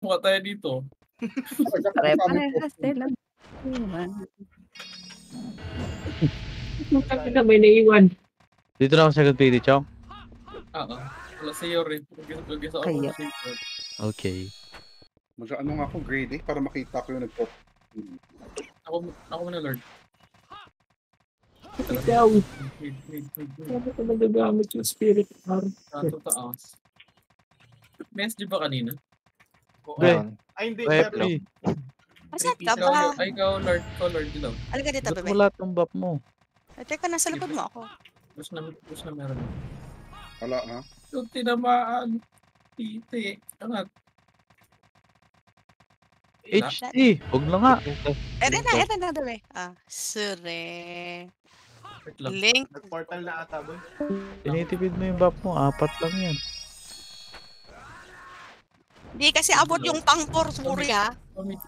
mukha tayo dito. Pare-parehas din lang. Bakit na may naiwan? Dito na ako sa second PD, Chong. Oo. Wala sa iyo rin. Lagyan sa ako sa iyo. Okay. Ano nga ako, grade A, para makita ko yung nagpop. Ako muna, Lord. Ikaw. Bakit ko nagagamit yung spirit arm? Tato taas. Mess, di ba kanina? Ay, hindi. Masat ka ba? Ay, ikaw, Lord. Ikaw, Lord. Dilaw. Alika dito, Ba't bebe. mo lahat ng buff mo? Ay, teka, nasa likod mo ako. Push na meron. Wala, ha? Yung tinamaan. Titi. Angat. HT! Huwag na nga. Eto na, bebe. Sure. Link. Nag-portal na ata, boy. Tinitipid mo yung buff mo. 4 lang yan. Hindi kasi abot yung pang-por, sorry ha. Pamit.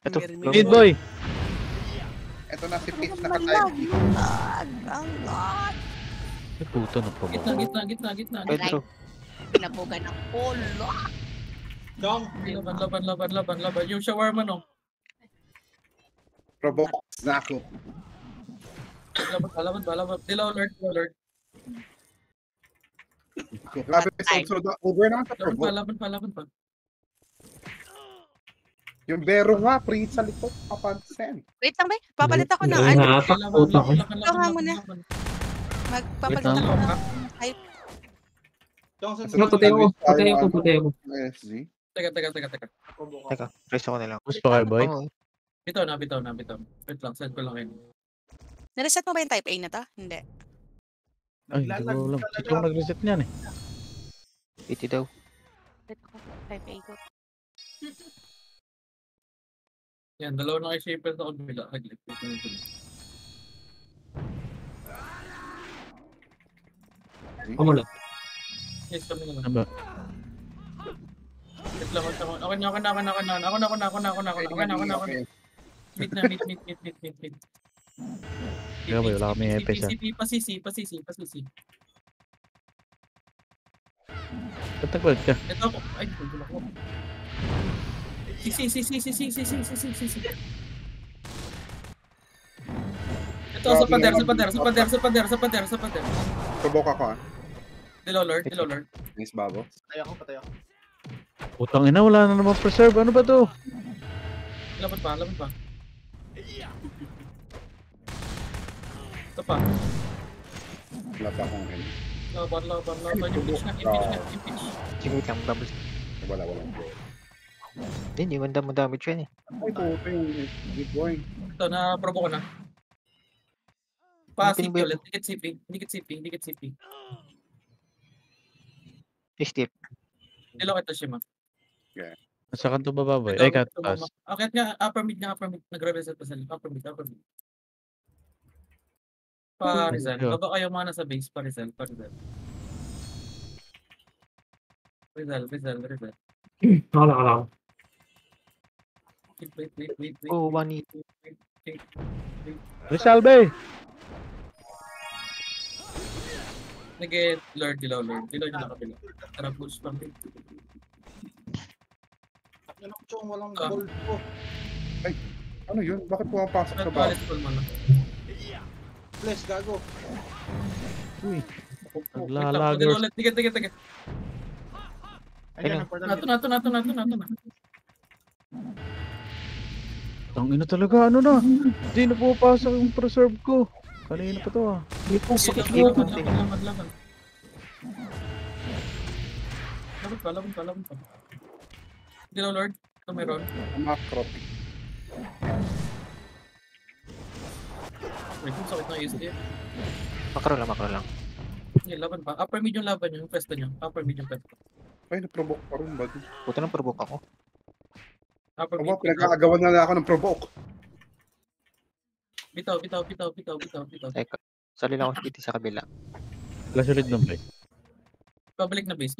Ito, mid boy. Ito na si Peach nakatayo. Ang God. Ay, puto na pa ba? Gitna. Pedro. Pinabugan ng polo. Chong. Laban. Yung shawarma, no? Provoke na ako. Laban. Dilaw, Lord. Grabe, so over naman sa provoke. Laban pa. Yung Bero nga, pre sa likod, papansin. Wait lang ba? Papalit ako ng ano. Ikaw muna. Magpapalit ako ng hype. Chong, Puti ako. SG. Teka. Teka, press ako na lang. Gusto kayo, boy? Bitaw na. Wait lang, send ko lang kayo. Nareset mo ba yung type A na to? Hindi. Ay, hindi ko alam. Si Chong nag-reset niyan eh. 80 daw. Wait ako. Type A ko. Yan, dalawa na kay Shaper sa kabila. Haglit. Ako lang. Yes, kami naman. Ano ba? Wait lang, ako na. Meet na. Kaya ba, wala kami EPS ah. Pasisi. Ba't nag-wild ka? Ito ako. Ay, pagod ako. Si. Ito, sa pader. Provoke ako, ha? Dilaw, Lord. Nice, babo. Patay ako. Putang ina, wala na naman preserve. Ano ba to? Laban pa. Ito pa. Wala pa akong end. Laban. Yung pitch. Sige, wait lang. Bubbles. Wala. Hindi, hindi mo damage yan eh. Ay, puto yung big boy. Ito, na-provoke ko na. Pa-CP ulit. Hindi kit CP. Step. Dilaw kita, Shima. Nasa kanto ba ba, boy? Ay, cut pass. Akit nga, upper mid. Nagre-reset pa sa upper mid. Pa Rizal. Baba kayo mga nasa base. Pa Rizal. Rizal. Wala. Wait. Oh, one hit. Rizalbe! Nag-get Lord. Dilaw yung nakapila. Tara, push pang. Yan ako, Chong. Walang gold ko. Ano yun? Bakit pumapasok sa babo? Palit ko mo na. Bless, gago. Uy, Naglalagos. naglalagos. Ulit. Tigat. Ayun, nag-portal. Nato. Ang ina talaga, ano na? Hindi na pumapasok yung preserve ko. Kanina pa to ah. Hindi po sakit Laban dito. Laban pa. Dilaw, Lord. Ito meron. Macro. Wait, sakit na USD. Makro lang. Laban pa. Upper mid yung laban nyo. Yung pesta nyo. Upper mid yung pesta. Ay, na-provoke pa rin, buddy. Puto nang provoke ako. Upper mid. Aba, pinag-aagawan na ako ng provoke. Bitaw. Teka, sali lang ako dito sa kabila. Flash ulit ng boy. Pabalik na base.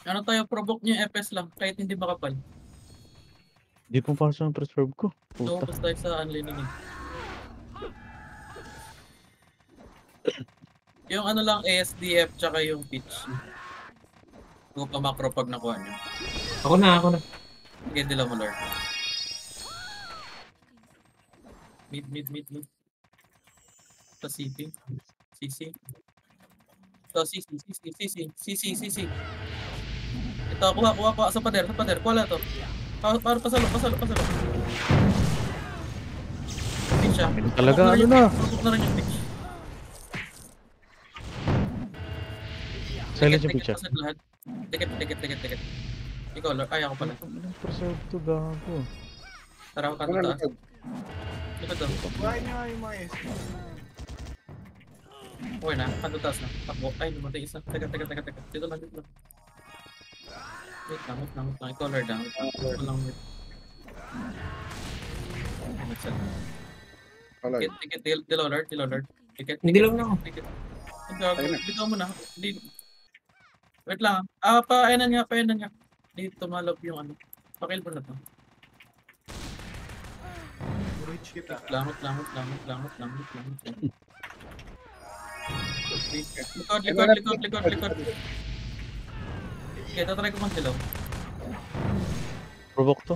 Ano tayo, provoke nyo yung FS lang. Kahit hindi makapal. Hindi pumapasok yung preserve ko. So, Puta. basta tayo sa unlaning. Yung ano lang, ASDF tsaka yung pitch. Kung pa macro pag nakuha nyo. Ako na. Sige, dilaw mo, Lord. Mid. Sa CP. CC. Ito, CC. Ito, kuha. Sa pader. Kuha lang to. Para pasalo. Pitch siya. Ano talaga, ano na? Pasok na rin yung pitch. Silence yung pitch. Pasok lahat. Ticket. Ikaw, Lord. Ay, ako pala. Anong preserve to, gago? Tara, ako Ano kanto taas. Likod daw. Buhayin niyo nga yung mga S. Okay na, kanto taas na. Takbo. Ay, lumatay isa. Teka. Dito lang. Wait lang. Ikaw, Lord. Ito lang. Wala. Ticket. Dilaw, Lord. Ticket. Dilaw na ako. Ticket. Ayun na. Dito mo na. Wait lang. Paayanan nga. Dito malap yung ano. Pakil mo na to. Reach kita. Langot. Likod. Okay, tatry ko mag-dilaw. Provoke to.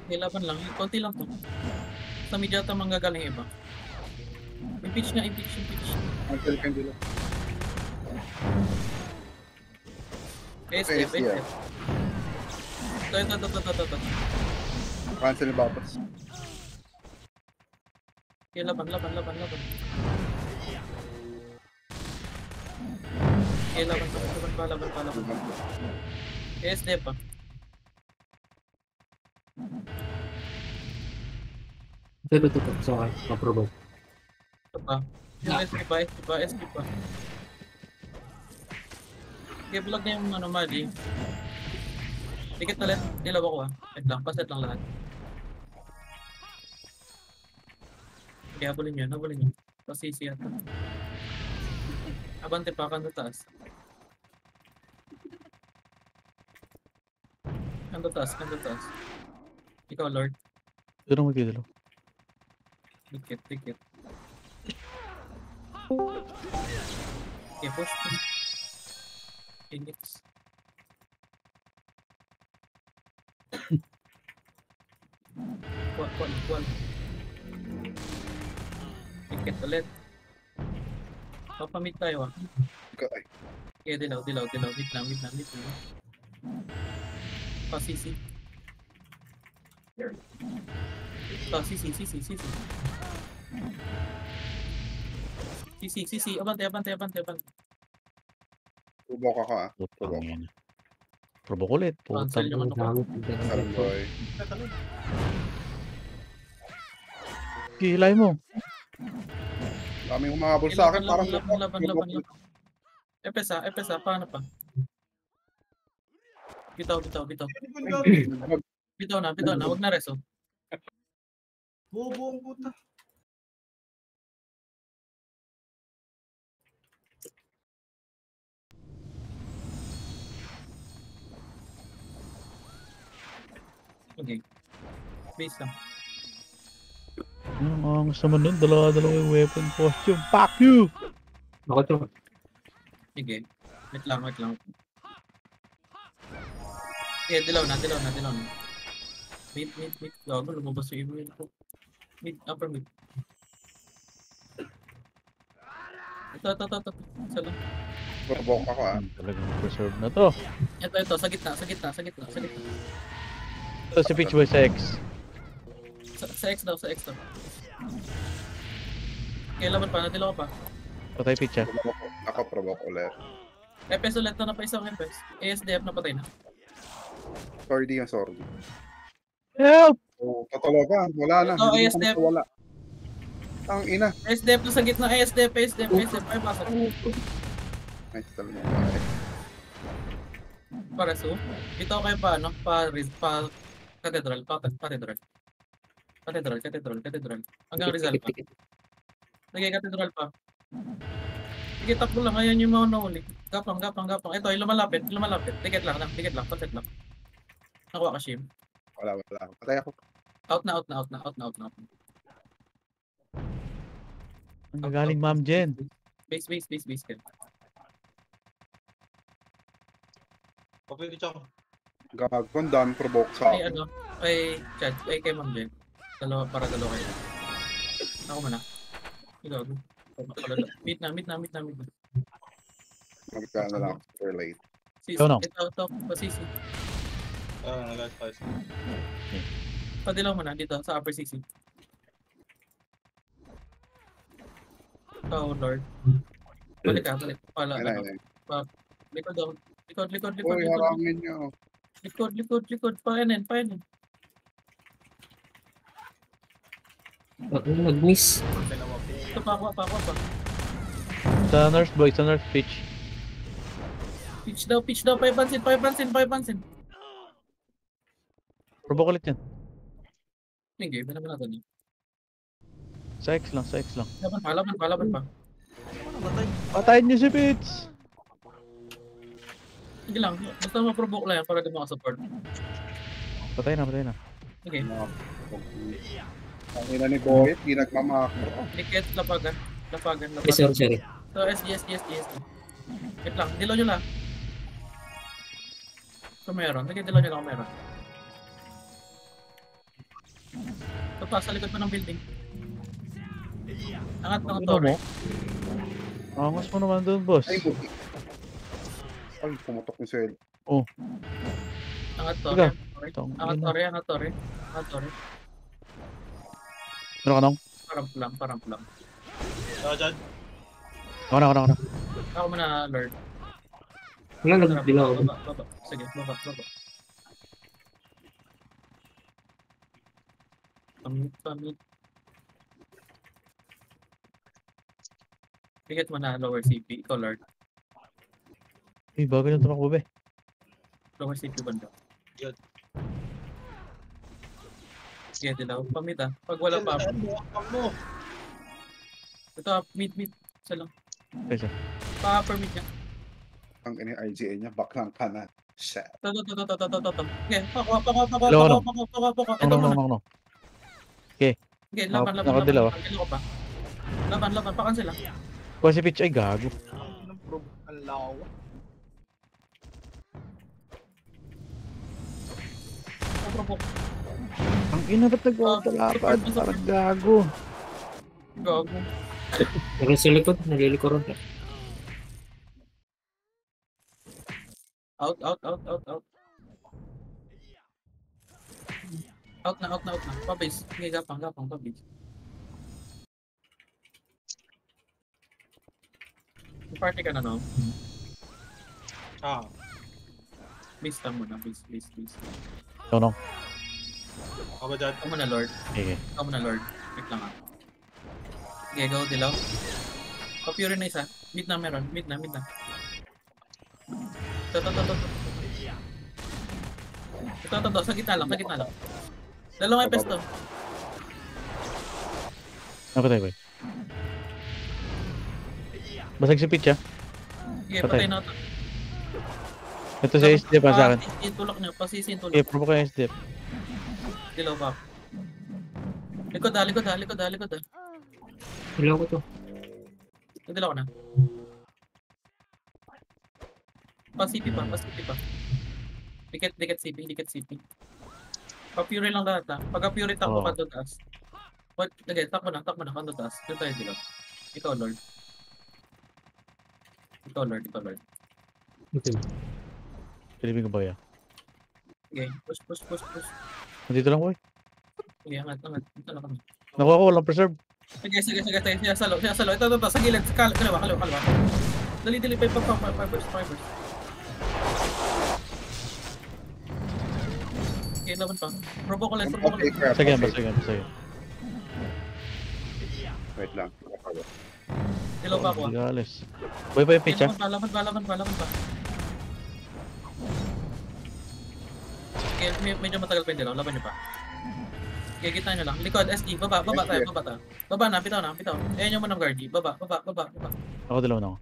Okay, laban lang. Konti lang to. Sa medyata manggagaling iba. Impeach. Until can do. ASDF. Ito. Cancel yung bapas. Okay, laban. Okay, laban. ASDF pa. Ito. So, okay. Approve. Ito pa. Yung SP pa. Okay, vlog na yung ano, Madi. Ticket ulit. Dilaw ako Wait lang, paset lang lahat. Okay, habulin nyo. Pasisi yata. Abante pa, kanto taas. Kanto taas. Ikaw, Lord. Doon ang magdidalo. Ticket. Okay, push. Phoenix. Kual. Ticket ulit. Papamit tayo Okay. Okay, dilaw. Wait lang. Pasisi. Sisi. Abante. Provoke ako Putang yan. Provoke ulit. Cancel yung ano ko. Sarboy. Kilay mo. Daming humahabol sa akin. Parang Laban. Epesa, paano pa? Bitaw. Bitaw na, wag na reso. Buong puta. Okay. Base lang. Ang angas naman nun. Dalawa yung weapon costume. Fuck you! Ako to. Sige. Wait lang. Okay, dilaw na. Mid. Gago, lumabas yung email ko. Upper mid. Ito. Isa lang. provoke ako Talagang preserve na to. Ito, sa gitna. Ito si Pitch Boy sa X. Sa X daw. Okay, laban pa. Nadilaw ka pa. Patay Pitch ah. Ako provoke ulit. FS ulit na pa isang FS. ASDF na patay na. Sorry yung sorry. Help! Oh, tatalaga. Wala na. Ito, Hindi ASDF. na wala. Ang ina. ASDF na sa gitna. ASDF. Ay, pasok. Nice talaga. Pareso. Ito kayo pa, ano? Cathedral. Hanggang Rizal pa. Sige, Cathedral pa. Sige, takbo lang. Ayan yung mga nahuli. Gapang. Ito, yung lumalapit. Ticket lang. Paset lang. Nakuha ka, Shim. Wala. Patay ako. Out na. Ang galing Ma'am Jen. Base. Kapag ito. Gagawin, dami provoke sa Ay, akin. Chad, kay Ma'am Jen. Dalawa kayo. Ako muna. Ikaw. Meet na. Magkano na lang for late. Sisi. Ikaw na. Ito, Sisi. Nag-advise. Padilaw mo na dito sa upper CC. Oh Lord. Balik. Pala. Ayun. Likod daw. Likod. Uy, harangin nyo. Likod. Painin. Nag-miss. Ito pa ako. Sa nurse boy, sa nurse pitch. Pitch daw. Papansin. Provoke ulit yan. Sige, ba naman natin. Sa X lang. Laban pa. Patayin niyo si Pitts! Sige lang. Basta ma-provoke lang yan para di makasupport. Patay na. Okay. Ang ina ni Boyet, di nagmamakro. Dikit, lapagan. Sorry. So, SGS. Wait lang, dilaw nyo lang. So, meron. Dilaw nyo lang kung meron. Ito pa, sa likod pa ng building. Angat ng Ano torre. mo? Angas mo naman doon, boss. Ay, buti. Ay, pumutok ni Sel. Angat torre. Tong, Angat torre. Ano ka nung? Paramp lang. Dyan. Ako na. Ako muna, Lord. Wala, nagdilaw ako. Baba. Sige, baba. Pamit. Ticket mo na lower CP. Ikaw, Lord. Uy, bago yung tumakbo, be. Lower CP banda. Good. Sige, dilaw. Pamit ah. Pag wala pa. Mo. Ito, meet. Isa lang. Kasi, Pa-permit niya. Ang ina IGA niya, baklang kanan. Shit. Ito. Okay, pako. Hello, Ito muna. no. Okay, laban. Nakadilaw ah. Dilaw pa. Laban. Pakan sila. Kuha si Pitch, ay gago. Ang law. Provoke. Ang ina, ba't nagpapalapad? Parang gago. Gago. Pero sa likod, nalilikuran ka. Out. Out na. Pabase. Okay, gapang, pabase. Party ka na, no? Base lang muna. Base. Ikaw nung. Ako dyan. Ikaw muna, Lord. Okay. Wait lang ah. Okay, go, dilaw. Papure na isa. Mid na meron. Mid na. Ito. Sa gitna lang. Dalawang epes to. Napatay, boy. Basag si Pitch, ah. Okay, Patay. patay na ito. Ito sa SDF pa sa akin. Tulak niyo. Pasisin tulak. Okay, provoke yung SDF. Dilaw pa. Likod ah. Dilaw ko to. Dilaw ko na. Pa-CP pa. Dikit CP. Pa-pure lang lahat ah. Pagka-pure takbo Oo. ka doon taas. Okay, takbo na. Kando taas. Doon tayo dilaw. Ikaw, Lord. Okay. Pilipin ko ba yan? Okay, push. Nandito lang, boy. Okay, angat. Dito na kami. Nakuha ko, walang preserve. Sige. Siya salo. Ito. Sa gilid. Kaliwa. Dali. Fibers. Okay, laban pa. Provoke ulit. Okay, crap. Sige. Wait lang. Dilaw pa ako. Gales. Boy pa yung Pitch, ah. Laban pa. Okay, medyo matagal pa yung dilaw. Laban niyo pa. Okay, kita nyo lang. Likod, SG. Baba tayo. Baba na, bitaw. Ayan yung manang guardy. Baba. Ako dilaw na ako.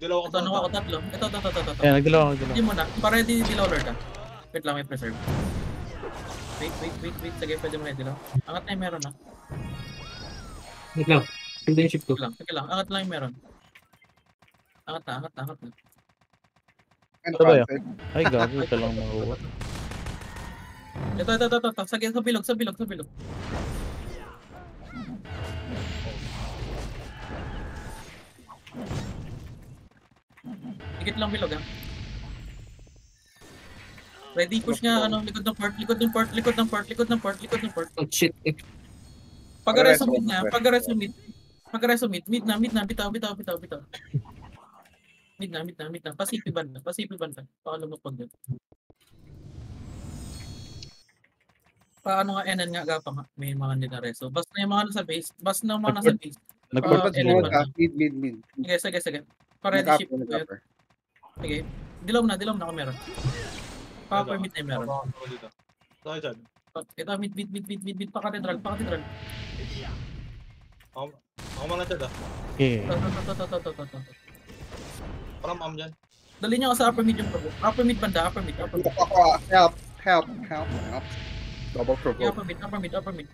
Dilaw ako Ito, ako tatlo. Ito. Ayan, nagdilaw ako. Hindi mo na. Para di dilaw Lord ah. Wait lang, may preserve. Wait. Sige, pwede mo na dilaw. Angat na yung meron ah. Wait lang. Hindi yung shift ko. Teka lang. Angat lang yung meron. Angat na. Ano Sabay, cancel? Ay, gago. Ito lang makuha. Ito. Sa bilog. Dikit lang bilog ha. Ready, push nga, likod ng port. Oh, shit. Pag-reso mid, mid na, bitaw. Mid na, pasipi banda. Baka lumapag din. Paano nga, enan nga, gapa nga, may mga ninareso. Basta yung mga nasa base, Nag-port Enan sila. ba? Mid. Sige. Para-ready ship. Nag-upper. Sige. Dilaw na ako meron. Pa-permit na yung meron. Ako dito. Saan dyan? Ito, mid, pa-katedral. Ako man lang dyan ah. Okay. Ito. Parang ma'am dyan. Dali niyo ako sa upper mid yung provo. Upper mid banda. Help. Double provoke. Upper mid.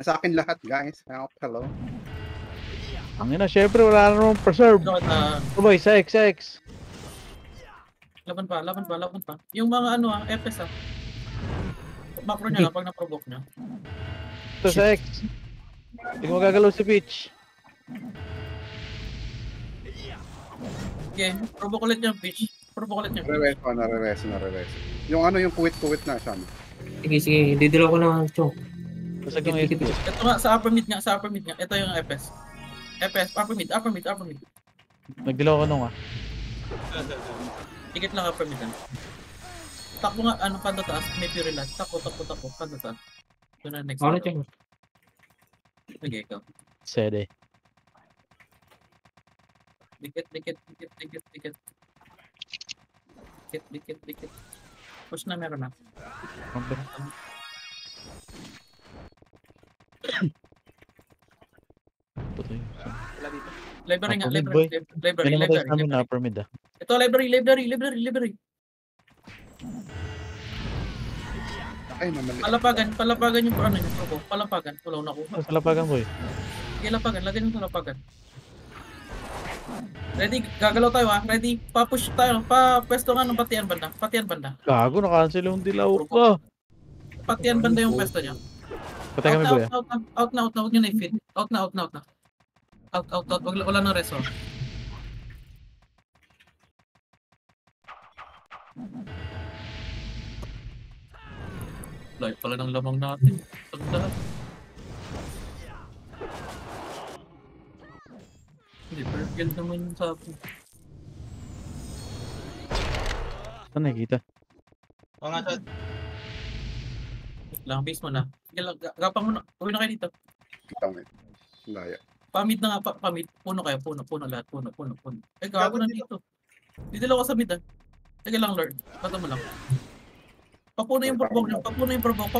Sa akin lahat, guys. Help. Hello. Ang ina, syempre wala na namang preserve. Ito, Boy, sa X. laban pa. Yung mga FS macro niya na pag na-provoke niya. Ito sa X. Hindi ko magagalaw si Peach. Okay, provoke ulit yung pitch. Narereso. Yung kuwit na siya. Sige. Didilaw ko ng chong. Basag yung SP. Ito nga, sa upper mid nga. Ito yung FS. Upper mid. Nagdilaw ko nung Tikit lang upper mid. Takbo nga, panda taas. May fury last. Takbo, panda taas. Ito na next. Ano chong? Sige, ikaw. Sede. Dikit. Push na meron na. Putoy. Wala dito. Library nga, Upper mid, boy. library. May namatay sa amin na upper mid Ito, library. Ay, mamali. Palapagan yung yung provo. Palapagan. Wala na ko. Sa lapagan, boy. Sige, lapagan. Lagyan yung sa lapagan. Ready? Gagalaw tayo ha. Ready? Pa-push tayo. Pa-pwesto nga ng patian banda. Gago, na-cancel yung dilaw ko. Patian banda yung pwesto niya. Patay kami, boy. Out na. Huwag nyo na i-feed. Out na. Out. Wala nang reso. Live pala ng lamang natin. Pagdahan. Hindi, perfect naman yung sabi. Saan nakikita? Mga chat. Wait lang, base mo na. Sige lang, gapang mo na. Uwi na kayo dito. Kita mo. Laya. Pamid na nga, pamid. Puno kayo, puno lahat. Puno. Eh, gago na dito. Dito lang ako sa mid ah. Sige lang, Lord. Bata mo lang. Papuno yung provoke niyo. Papuno yung provoke.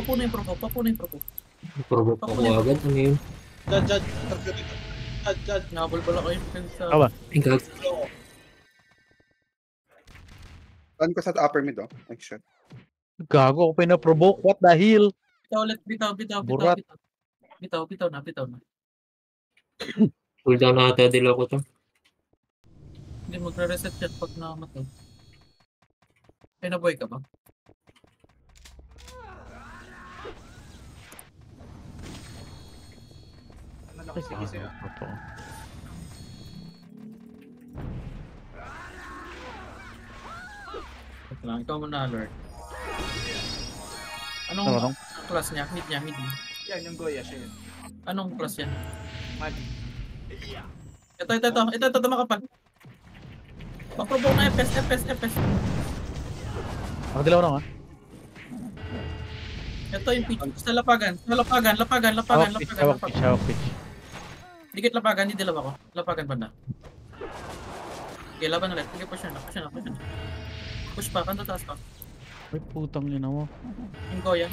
Provoke ako agad. Ano yun? Dyan. Dyan. Nabol pala kayo. Awa. Ingag. Saan ko sa upper mid, Like shit. Gago, ako pa yung na-provoke. What the hell? Bitaw. Burat. Bitaw na. Cooldown na ata dilaw ko to. Hindi, magre-reset yan pag namatay. Ay, nabuhay ka ba? Sige sa'yo. Totoo. Ito lang, ikaw muna, Lord. Ano? Anong class niya? Mid niya. Yan, yung Goya siya yun. Anong class yan? Mali. Ito, makapal. Paprovoke na FS. Ako dilaw na Ito yung pitch. Sa lapagan. Hawak pitch. Dikit lapagan, hindi dilaw ako. Lapagan banda. Okay, laban ulit. Sige, push na. Push pa, kanto taas pa. Ay, putang ina mo. Yung Goya.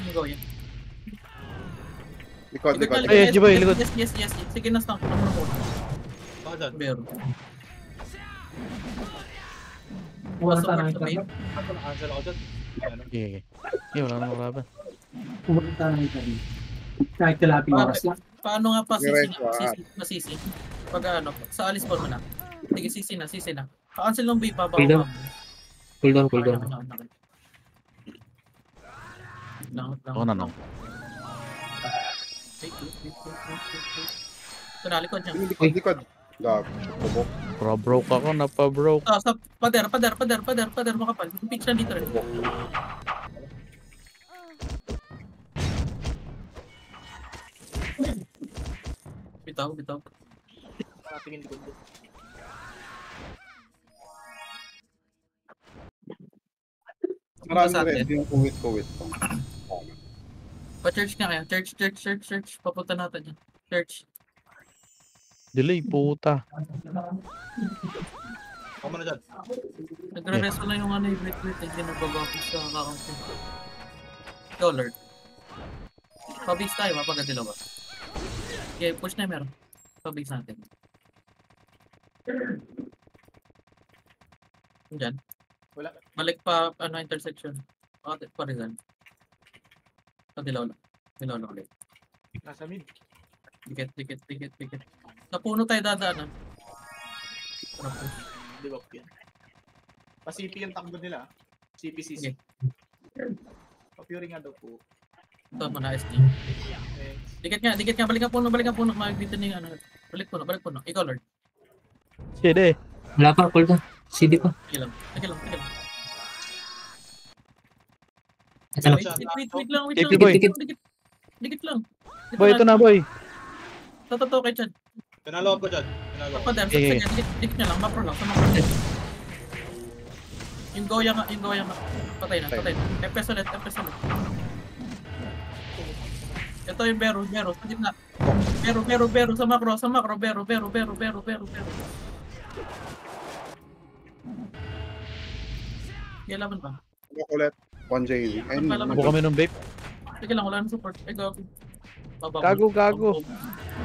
Likod. Ay, Jiboy, likod. Yes. Sige, na-stamp. Baka dyan. Bero. Wala Pasok na ulit sa main. Cancel ako dyan. Ano? Okay. Wala nang kalaban. Pumunta na ito. Kahit kalaping oras lang. Paano nga pa Diretso, masisi? Pag ano, sa alis mo na. Sige, sisi na. Cancel ng B, pa. Cool down. Cool down. Lang. Ako na lang. Wait. Ito na, likod niya. Likod. Gag. Bubok. Broke ako, napa-broke. Sa pader, makapal. Pitch na dito rin. Bitaw. Tingin likod ko. Marami Sa rin. atin. Yung kuwit. Pa-church nga kaya. Church. Papunta natin yan. Church. Delay, puta. Ako muna dyan. Nagre-resto na yung ano yung wait. Hindi nagbabapis sa kakaunti. Go, Lord. Pabis tayo, mapagadilaw ba? Okay, push na yung meron. Pabis natin. Diyan. Wala. Balik pa, intersection. Pa Rizal. Dilaw lang ulit. Nasa mid. Dikit. Sa puno tayo dadaan, ah. Di ba yan? Pa-CP yung takbo nila. CPCC. Okay. Pa-Fury nga daw po. Ito mo na, SD. Thanks. Dikit nga. Balik ang puno. Dito na yung ano. Balik puno. Ikaw, Lord. Sige. Wala pa, cool down. CD pa. Sige lang. Ito na. Wait lang. Tipi, boy. Dikit lang. Boy, ito na, boy. Totoo kay Chad. Pinalo ko dyan. Papadam, Okay. dikit niya lang. Mapro lang. Yung goya nga. Patay na. FPS ulit. Ito yung Bero. Sa gitna. Bero. Sa macro. Bero. Kailangan pa. Bubok ulit. 1JD. Ayun. Buka kami ng vape. Sige lang, wala nang support. Gago. Gago.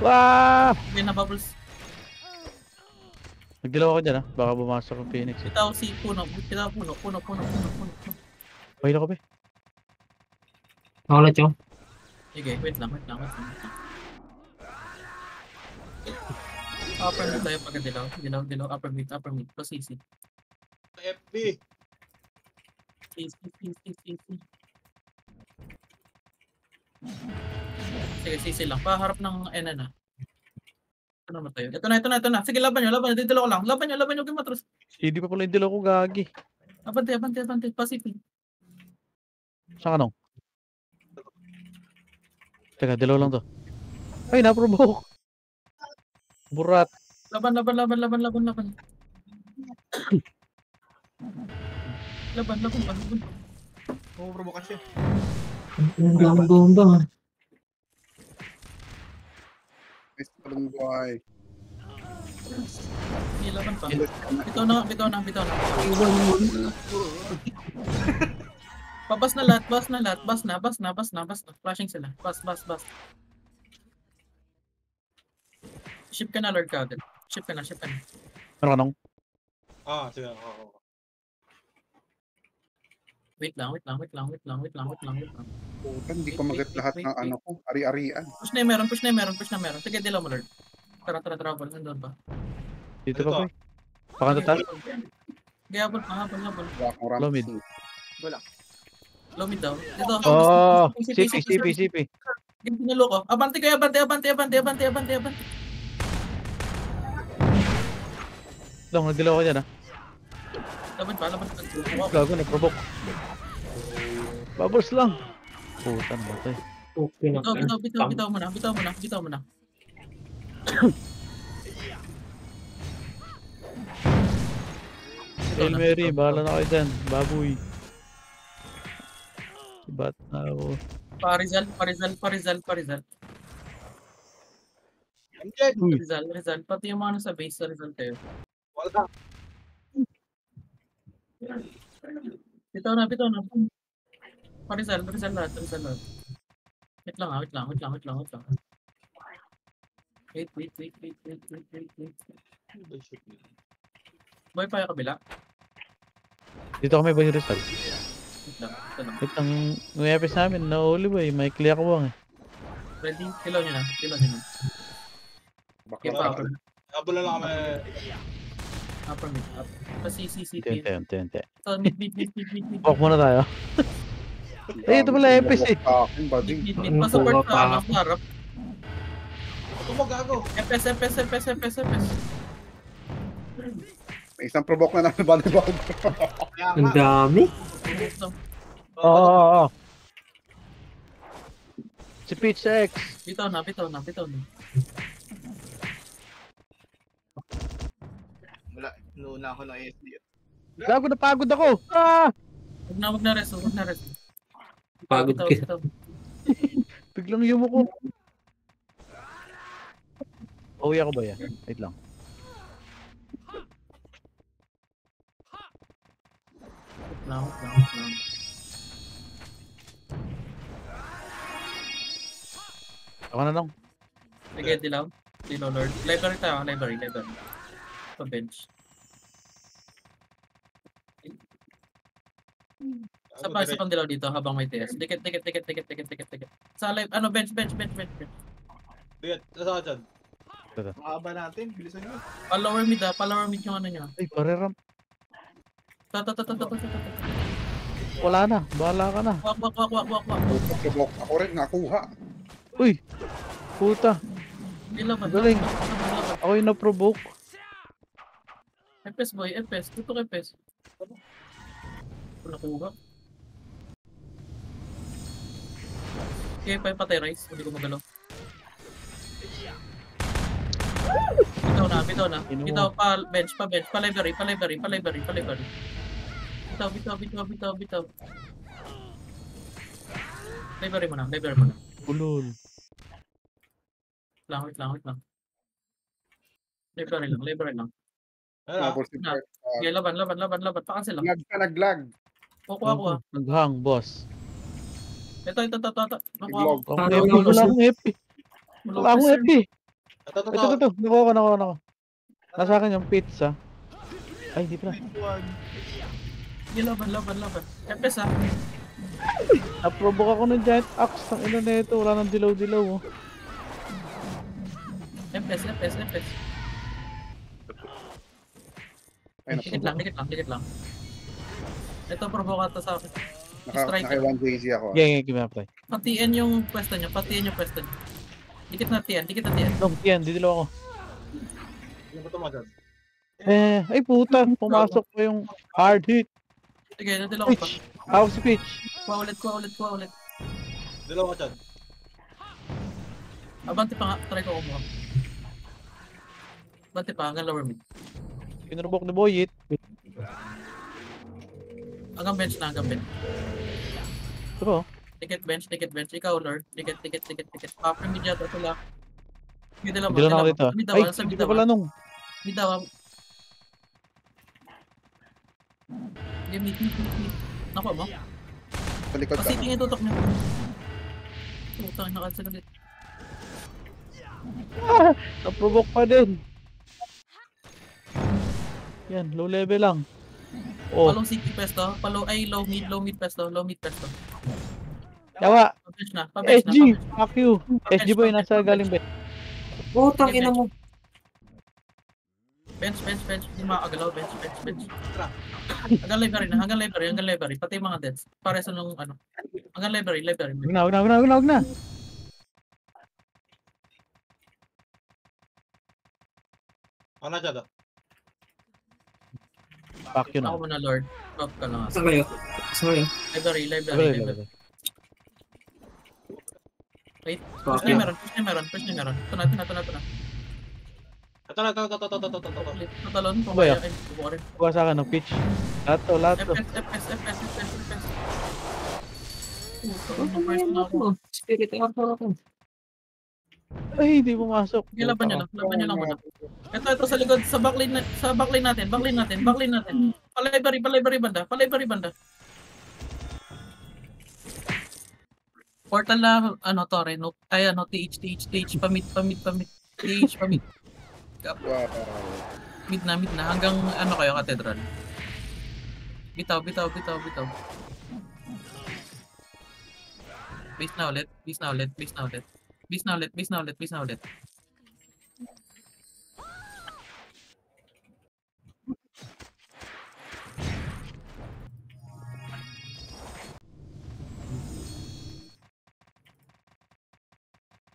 Wah! Hindi na bubbles. Nagdilaw ako dyan, ha? Baka bumasok ang Phoenix. Bitaw si Puno. Puno. Pahila ko, be. Ako na, Chong. Sige, wait lang. Upper mid tayo pag dilaw. Upper mid. Plus CC. FB. CC. Sige, CC lang. Paharap ng NN, ah. Ano naman tayo? Ito na. Sige, laban nyo. Dito ko lang. Laban nyo. Gimatros. Hindi pa pala yung dilaw ko, gagi. Abante. Pacific. Saan ka nung? Teka, dilaw lang to. Ay, naprovoke. Burat. Laban. Laban. Pumuprovokasyon. Ang daming bomba. Nice palong buhay. Sige, laban pa. Bitaw na. Pabas na lahat. Bas na. Flashing sila. Bas. Ship ka na, Lord Kagad. Ship ka na. Ano ka nung? Sige. Oo. Wait lang. Puta, hindi ko magat lahat ng ano ko. Ari-arian. Push na yung meron. Sige, dilaw mo, Lord. Tara, travel. Nandun ba? Dito pa, boy. Pakanta tayo. Gayabol pa, habol. Wala akong ramp. Low mid. Wala. Low mid daw. Dito. Oh, CP. Ginulo ko. Abante kayo, abante. Long, nagdilaw ko dyan, ha? Laban pa. Gago, nag-provoke. Bubbles lang. Puta na ba ito, eh. Okay na. Bitaw mo na. Hail Mary, bahala na kayo dyan. Baboy. Sibat na ako. Parizal. Uy. Rizal. Pati yung mga nasa base sa Rizal kayo. Wala. Bitaw na. Parizal lahat. Wait lang. Wait. Boy pa yung kabila. Dito kami ba yung Rizal? Wait lang. Wait lang, yung EPS namin, nauli ba eh. May clear ako bang eh. Ready? Kilaw nyo na. Baka Okay, pa. Habol na lang kami. Upper mid. CCCP. Tente. So, mid. Walk muna tayo. Eh, ito pala, FS eh. Akin, buddy. Mid. Pasupport sa mas harap. Tumagago. FS. May isang provoke na naman volleyball. Kaya Ang nga. dami. Oo. Si Peach X. Bitaw na. Wala. Nuuna ako ng ASD. Gago, napagod ako. Ah! Huwag na rest. Pagod ka. Bitaw. Biglang yumuko. Uwi ako ba yan? Wait lang. Lang. Ako na lang. Sige, dilaw. Lord. Library tayo. Library. Sa bench. Sa pang dilaw dito habang may TS. Dikit. Sa live, bench. Bigat. Saan ka dyan? Ito. Mahaba natin. Bilisan nyo. Lower mid yung ano niya. Ay, pare-ramp. Ta. Wala na. Bahala ka na. Wak. Provoke. Ako rin, nakuha. Uy! Puta. Dilaban. Galing. Ako yung na-provoke. FS boy. Tutok FS. Nakuha. Okay, patay Rice. Hindi ko magalaw. Bitaw na. Bitaw pa bench. Pa library. Bitaw. Library mo na. Ulol. Wait lang. Library lang. Tapos si Na. Bert. Okay, laban. Pa-cancel lang. Naglag. Kukuha. Naghang, boss. Ito. Nakuha Naglog. ko. Wala akong FP. Wala akong FP. Ito. Nakuha ko. Nasa akin yung pizza. Ay, hindi pala. Sige, laban. FS ah. Naprovoke ako ng giant axe. Ang ina na ito. Wala nang dilaw-dilaw. Oh. FS. Ay, Dikit lang. Ito, provokata sa akin. Strike. Naka-1 JZ ako. Yeah, give me a play. Patiin yung pwesto niya. Dikit na tiyan. Long, yan. Didilaw ako. Ano ba tumagal? Ay puta. Pumasok ko yung hard hit. Sige, nadilaw ko pa. Peach. Ako si Peach. Kuha ulit. Dalawa ka dyan. Abante pa nga. Try ko kumuha. Abante pa. Hanggang lower mid. Pinurubok ni Boyit. Hanggang bench. Ito. Ticket bench. Ikaw, Lord. Ticket. Upper mid yata sila. Dilaw na ako dito. Ay, hindi ko pala nung. Midaw. Mid. Nakuha mo? Sa likod ka. Kasi tingin tutok niya. Tutang nakansel ulit. Naprovoke pa din. Yan, low level lang. Oh, Palong CP pesto. Low mid pesto. yawa. Pa-bench na. SG, fuck you. SG boy, nasa galing ba? Putang ina mo. Bench. Hindi makakagalaw. Bench. Hanggang library. Pati yung mga deaths. Para sa nung ano. Hanggang library. Huwag na. Ano dyan daw? Fuck you na. Ako muna, Lord. Drop ka lang. Saan kayo? Library. Wait. Push na meron. Ito na. Ito. Tatalon. Kung Ba kaya. yan? Buko rin. Kuha sa akin ng pitch. Lahat to. FS. First na ako. Spirit ako. Ay, hindi pumasok. Sige, laban nyo lang muna. Ito sa likod, sa backline natin. Palibrary banda. Portal na, Torre, no? Ay, TH, pamit. TH, pamit. Wow. Mid na, hanggang, kayo, Cathedral. Bitaw. Base na ulit.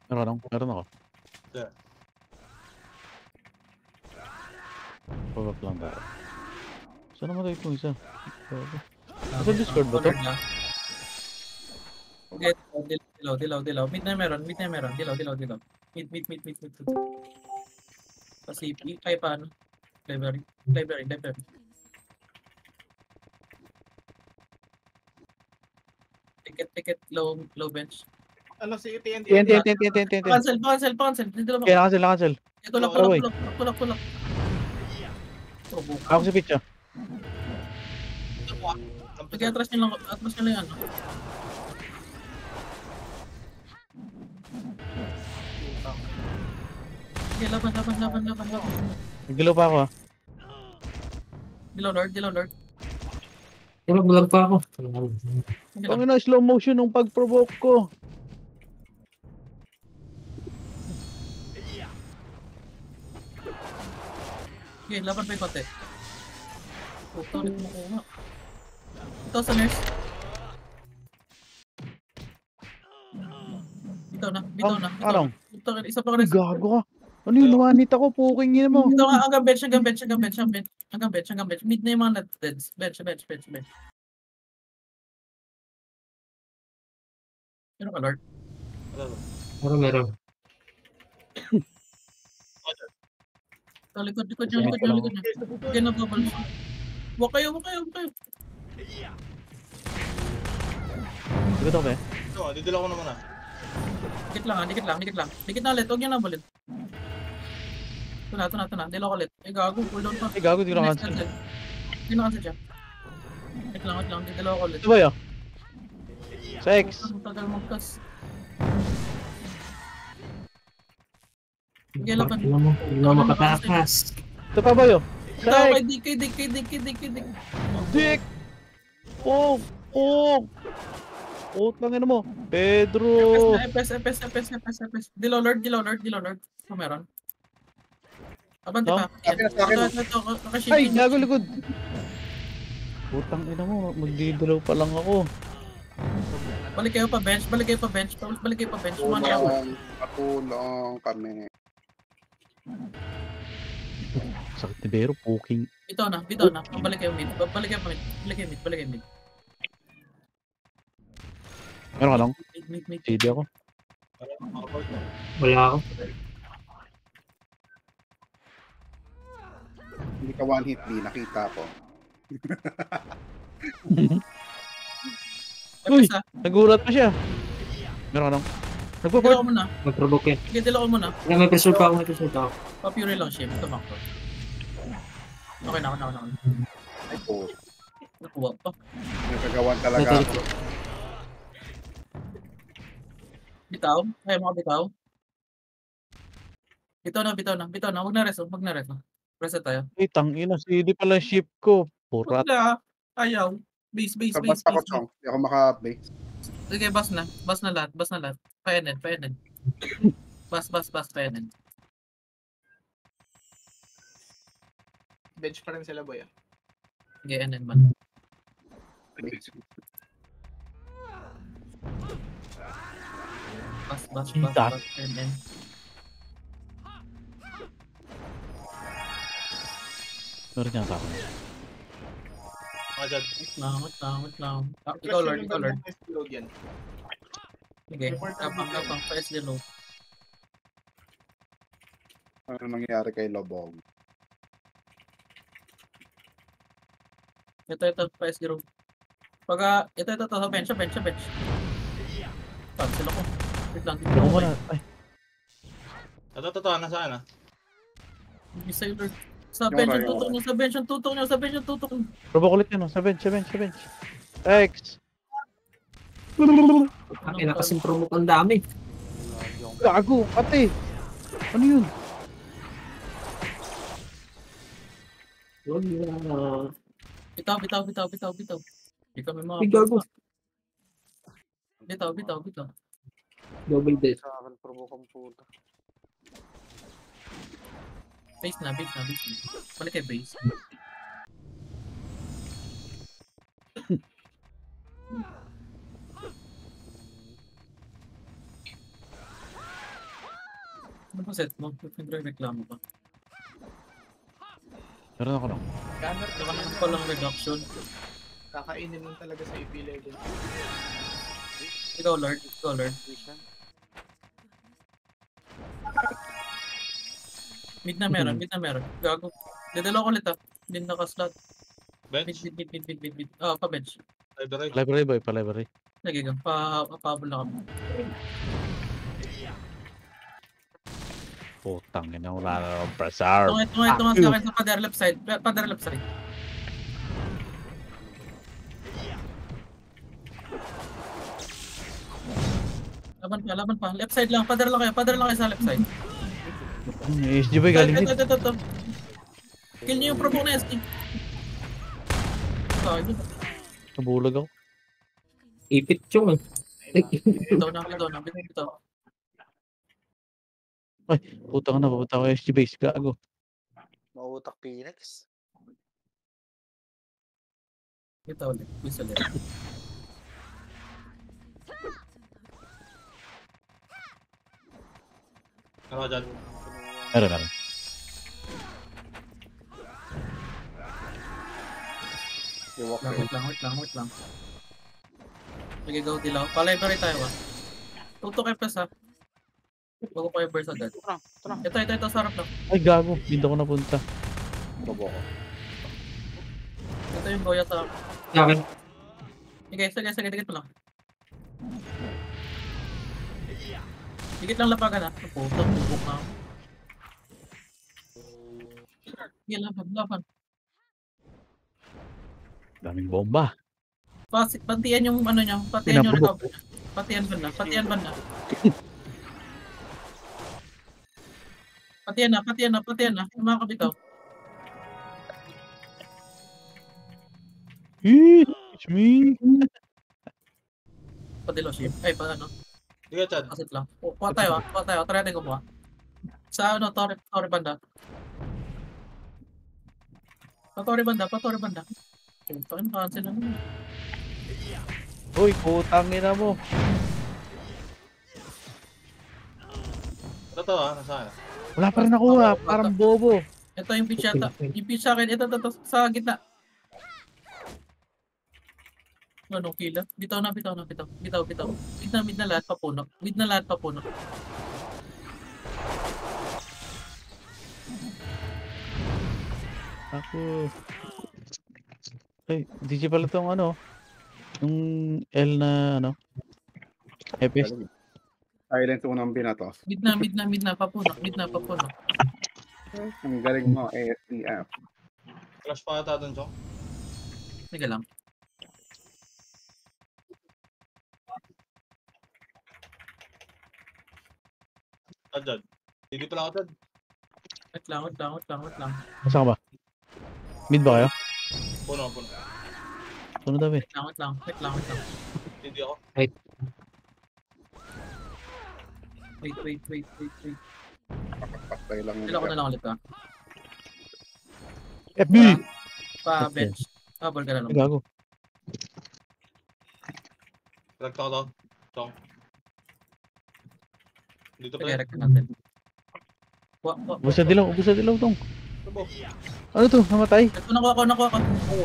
Meron ako. Sir. Pabak lang tayo. Saan naman tayo itong isa? Sa Discord ba to? Okay, dilaw. Mid na meron. Dilaw. Mid. Pasipi. Kaya paano? Library. Ticket, low bench. Ano si TNT? TNT. Cancel. Dito lang ako. Kaya cancel. Tulak. Ako si Pitch ah. Sige, atras nyo lang yan. Sige, laban. Nagdilaw pa ako ah. Dilaw Lord. Bulag pa ako. Sige lang. Pangina, slow motion nung pag-provoke ko. Sige, laban pa yung konti. Puto, ulit mo ko nga. Ito sa nurse. Bitaw na. Anong? Isa pa ka Ay, rin. gago ka. Ano yun? Nawanit ako. Puking yun mo. Ito nga, hanggang bench. Mid na yung mga deads. Bench. Meron ka, Lord? Meron. Ito, likod nyo. Sige na, double. Huwag kayo. Dito ako eh. Ito, didila ko naman ah. Dikit lang. Dikit na ulit, huwag nyo na bulit. Ito na. Dilaw ko ulit. Ay, gago, cooldown pa. Ay, gago. Di ko na Next cancel. cancel. Hindi na cancel siya. Wait lang. Dilaw ko ulit. Ito ba yun? Sa X. Ang tagal magkas. Sige, laban. Hindi mo makatakas. Ito pa ba yun? Ito, Sa X. kay Dick. Dick! Oh! Tangin mo. Pedro! FS. Dilaw Lord. Ito meron. Abante No? pa. Sa akin. Ito. Ay, gago likod. Putang ina mo. Magdidalaw pa lang ako. Balik kayo pa bench. Patulong kami. Sakit ni Bero. Puking. Bitaw na. Balik kayo mid. Meron ka lang? Mid. CD ako. Wala ako. Hindi ka one hit, di nakita ko. Uy! FS Nagulat pa siya. Meron ka lang? Dilaw Nagpo-port. ko muna. Mag-provoke yan. Sige, dilaw ko muna. May pressure pa ako. Pa-pure lang siya. Ito makro. Okay na. Ay po, Nakuha pa. nagkagawan talaga ako. Bitaw. Kaya mo bitaw. Bitaw na. Huwag na rest. Reset tayo. Ay, tangina. CD pala ship ko. Purat. Huwag na. Ayaw. Base. Kabas ako, Chong. Hindi ako maka-base. Sige, bas na lahat. Painin. Bas, painin. Bench pa rin sila boy ah. Sige, NN man. Bas, NN. Meron niya sa akin. Mga dyan. Wait lang. Ikaw, Lord. Yan. Sige, kapang. PS din, Lord. Ano nangyari kay Lobong? Ito, PS zero. Pagka, ito, sa bench. Cancel ako. Wait lang. Ako muna. Ay, Ito, nasaan ah? Missile Lord. Sa bench yung tutok nyo. provoke ulit yun. Sa bench. X. Ang ina kasing provoke ang dami. Gago. Pati. Ano yun? Bitaw. Hindi kami mga... Ay, gago. Bitaw. Double death. Sa akin, provoke ang puta. Base na. Balik kay base. Ano set mo? Nagre-reklamo pa. Meron ako lang. Gunner Saka kasi naman palang reduction. kakainin mo talaga sa AP level. Ikaw, Lord. Ikaw, Lord. Mid na meron, mid na meron. Gago. Dadalo ko ulit ah. Hindi nakaslot. Mid, Bench. mid. Ah, pa-bench. Library. Library boy, pa-library. Lagi ka. Pa-habol na kami. Putang ina, wala na akong pressure. Ito nga sa akin sa pader left side. Pader left side. Laban pa. Left side lang. Pader lang kayo sa left side. SG boy, galing din. Ito. Kill niyo yung provoke na SG. Nabulag ako. Ipit yung. Bitaw na. Putang na, papunta ako SG base. Gago. Mautak Phoenix. Bitaw ulit. Bisa ulit. Ano ka dyan? Meron. Wait lang. Sige, go dilaw. Pa-library tayo ah. Tutok kay Pes ah. Bago kayo burst agad. Ito, sarap lang. Ay, gago. Dito ko napunta. Bobo ko. Ito yung boya sa... Sa akin. Sige, dikit mo lang. Dikit lang lapagan ah. Puto, bubuk na ako. Sige, laban. Daming bomba. Patian yung ano niya. Patian yung recover niya. Patian banda. Patian na. Yung mga kabitaw. It's me. Padilo ship. Ay, pa ano. Hindi ka, Chad. Kasit lang. Kuha tayo. Try natin kumuha. Sa ano, Torre banda. Torre banda. Pakin cancel na naman. Uy, putang ina mo. Ito ah, nasaan? Wala pa rin nakuha. Parang bobo. Ito yung pitch yata. Yung pitch sa akin. Ito, sa gitna. Ano, kila? Bitaw na. Bitaw. Mid na lahat papuno. Ako. Ay, DJ pala tong ano. Yung L na ano. Epis. Silence unang binatos. Mid na, papuno. Ang galing mo, ASDF. Flash pa ata dun, Chong. Sige lang. Chad. Hindi pa lang ako, Chad. Wait lang. Masa ka ba? Mid ba kayo? Puno. Sunod daw eh. Wait lang. Hindi ako. Wait. Patay lang. Dila ko na lang ulit ah. FB! Pa-bench. Habol ka na lang. Ay, gago. Correct ako to. Chong. Dito pa rin. Direct natin. Ubus na dilaw tong. Tubo. Ano to? Namatay? Ito, nakuha ko.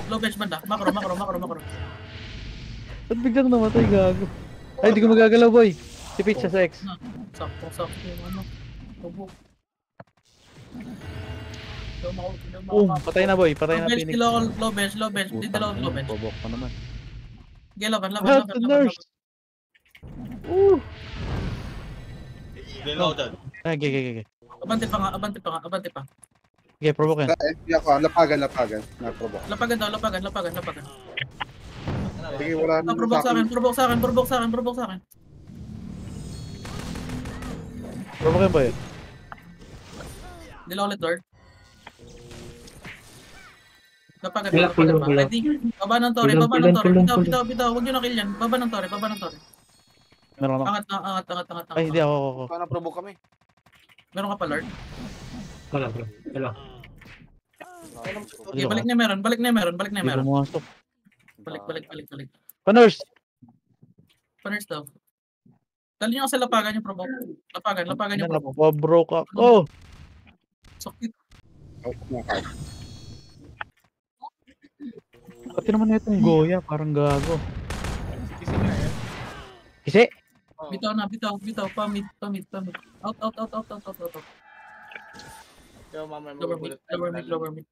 Low bench banda. Macro. Ba't biglang namatay? Gago. Ay, hindi ko magagalaw boy. Si Peach sa X. Sakto yung ano. Tubo. Patay na boy. Patay na Phoenix. Low bench. Dito low bench. Bobok pa naman. Sige, laban. Help the nurse! Hindi lang ako, Chad. Okay. Abante pa. Okay, provoke yan. Sa FB ako, lapagan. Na-provoke. Lapagan. Sige, wala nang Provoke sa akin. Provoke yan boy. Dila ulit, Lord. Lapagan. Kulang. Ready? Baba ng Torre. Kulang. Bitaw. Huwag nyo na kill yan. Baba ng Torre. Meron ako. Angat. Ay, hindi ako. Paano provoke kami? Meron ka pa, Lord? Wala. Okay, balik na meron. Hindi ko pumasok. Balik. Pa-nurse! Pa-nurse daw. Dali nyo kasi lapagan yung provoke. Lapagan yung provoke. Napabroke ako. Sakit. Oh, kumakain. Pati naman itong Goya, parang gago. Kasi nga yan. Kasi, Oo. Bitaw. Pamit. Out. Kaya mamaya Lower mid.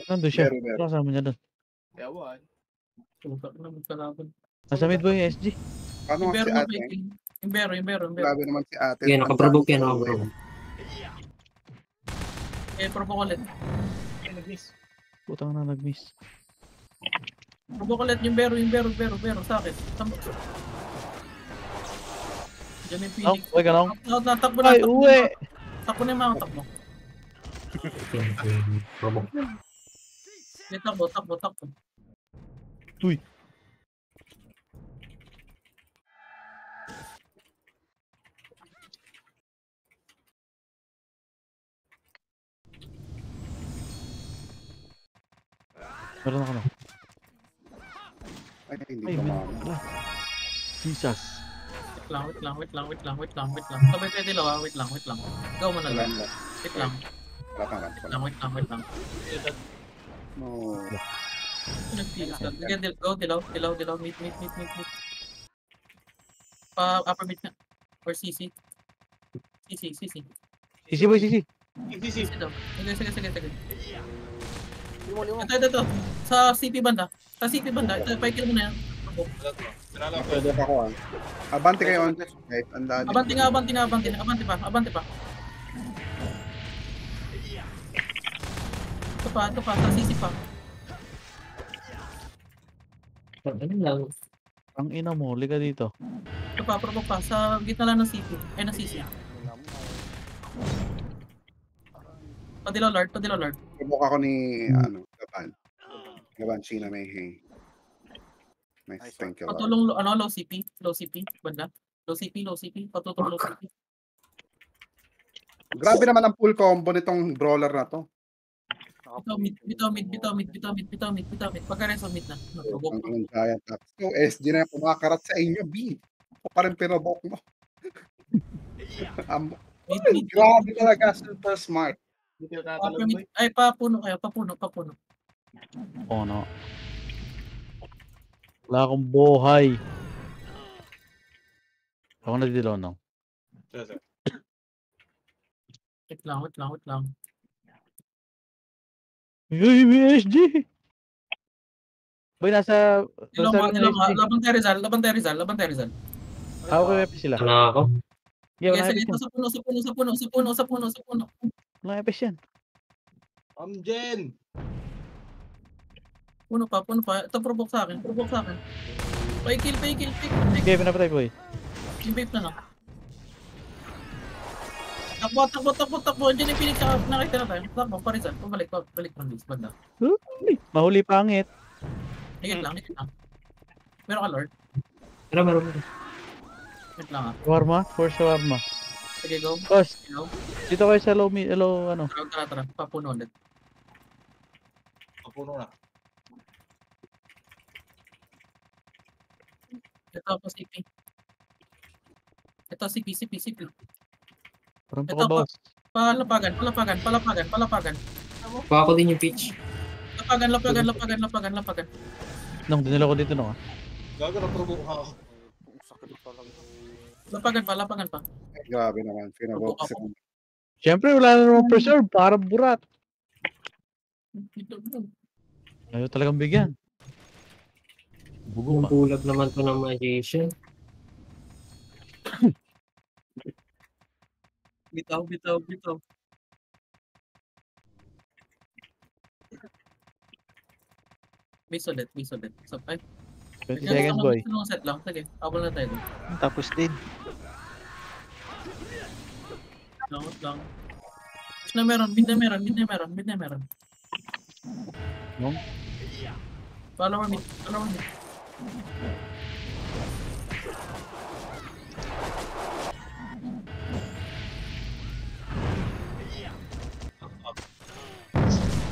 nandun siya. Meron. Ano kasama niya doon? Ewan. Tutak na magkalaban. Nasa mid boy, SG. Paano nga si ate? Imbero. Grabe naman si ate. Yan, nakaprovoke yan, nakaprovoke. Provoke ulit. Ay, nag-miss. Putang na nag-miss. Provoke ulit yung bero. Sa akin. Diyan yung Oh, Phoenix. uy ka lang. Takbo Ay, uwi! Takbo na yung mga takbo. Provoke. Takbo. Uy. Meron ako na. Ay, hindi Ay, ko meron ma... pala. Jesus. Wait lang. Sabay kayo dilaw, wait lang. Go mo na Wala lang. na. Wait lang. Wala kang ramp. Wait lang. No. Nag-fuse ka. Again, go, dilaw. Meet. Pa, upper mid na. Or CC. Sisi boy, sisi. CC daw. Sige. Ito. Sa CP banda. Ito, paikil mo na yan. Pwede ako ah. Abante kayo on this. Guys, ang dami. Abante nga. Abante pa. Ito pa. Sa CC pa. Ano lang. Ang ina mo, liga dito. Ito pa, provoke pa. Sa gitna lang ng CP. Ay, ng CC. Padilaw Lord. Subok ako ni, Gaban, China may hay. Nice, thank you. Lord. Patulong, low CP. Banda. Low CP. Patutulong low CP. Grabe naman ang full combo nitong brawler na to. Bitaw mid. Pagka-rin sa mid na. Ang giant axe. So, SG na yung kumakarat sa inyo, B. Ako pa rin pinabok mo. Mid. Grabe talaga, super smart. Hindi ka Upper nakatalog, mid. Ay, papuno kayo. Papuno. Oh no. Wala akong buhay. Ako na dilaw no. Wait lang. Uy, BSG! Boy, nasa... Ilong SG. nga. Laban tayo Rizal. Ako kay Epe sila. Ano ako? Yeah, wala Sige, Epe yan. sa puno. Wala Epe yan. Jen! Puno pa. Ito, provoke sa akin. Paikil. Okay, pinapatay boy. Yung vape na lang. Takbo. Diyan yung Phoenix. Nakita na tayo. Takbo, parizal. Balik ng base. Banda. Uy, mahuli pangit. Higit lang. Meron ka, Lord. Meron. Wait lang. Shawarma? For shawarma. Sige, go. Boss, Go. dito kayo sa low, ano. Tara. Papuno ulit. Kapuno na. Ito po CP. Ito CP. Parang Ito pa boss. Palapagan. Kuha ko din yung pitch. Lapagan. Nung dinala ko dito no. Gago na provoke ako. Lapagan pa. Grabe naman, pinabok si Siyempre, wala na namang preserve. Parang burat. Ayaw talagang bigyan. Bugo Yung ka. bulag naman to ng magician. Bitaw. May sulit. So, ay, 20 seconds boy. Gusto set lang. Sige, habol na tayo. Tapos din. Lang. Na meron, mid na meron. No? Follower mid.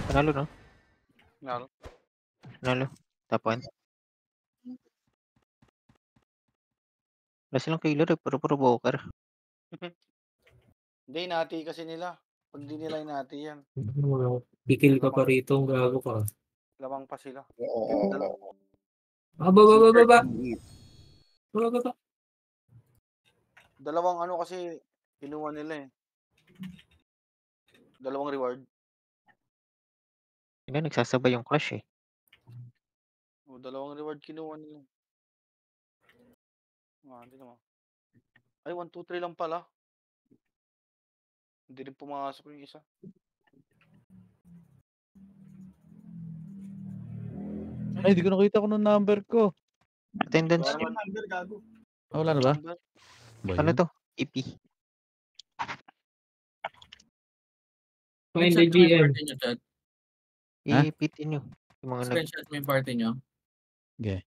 Panalo, no? Panalo. Top 1. Wala silang killer eh, puro provoker. Hindi, nati kasi nila. Pag di nila inati yan, Kikil ka pa rito, ang gago ka. lamang pa sila. Oo. Baba. Dalawang ano kasi kinuha nila eh. Dalawang reward. Hindi, nagsasabay yung crush eh. O, dalawang reward kinuha nila. Hindi naman. Ay, 1, 2, 3 lang pala. Hindi rin pumasok yung isa. Ay, di ko nakita kung anong number ko. Attendance. Wala naman number, gago. Wala na ba? Number. Ano to? EP. Find the Screenshot mo yung GM. party nyo, Chad. Ha? I-PT nyo. Yung mga nag... Screenshot mo yung party nyo. Okay.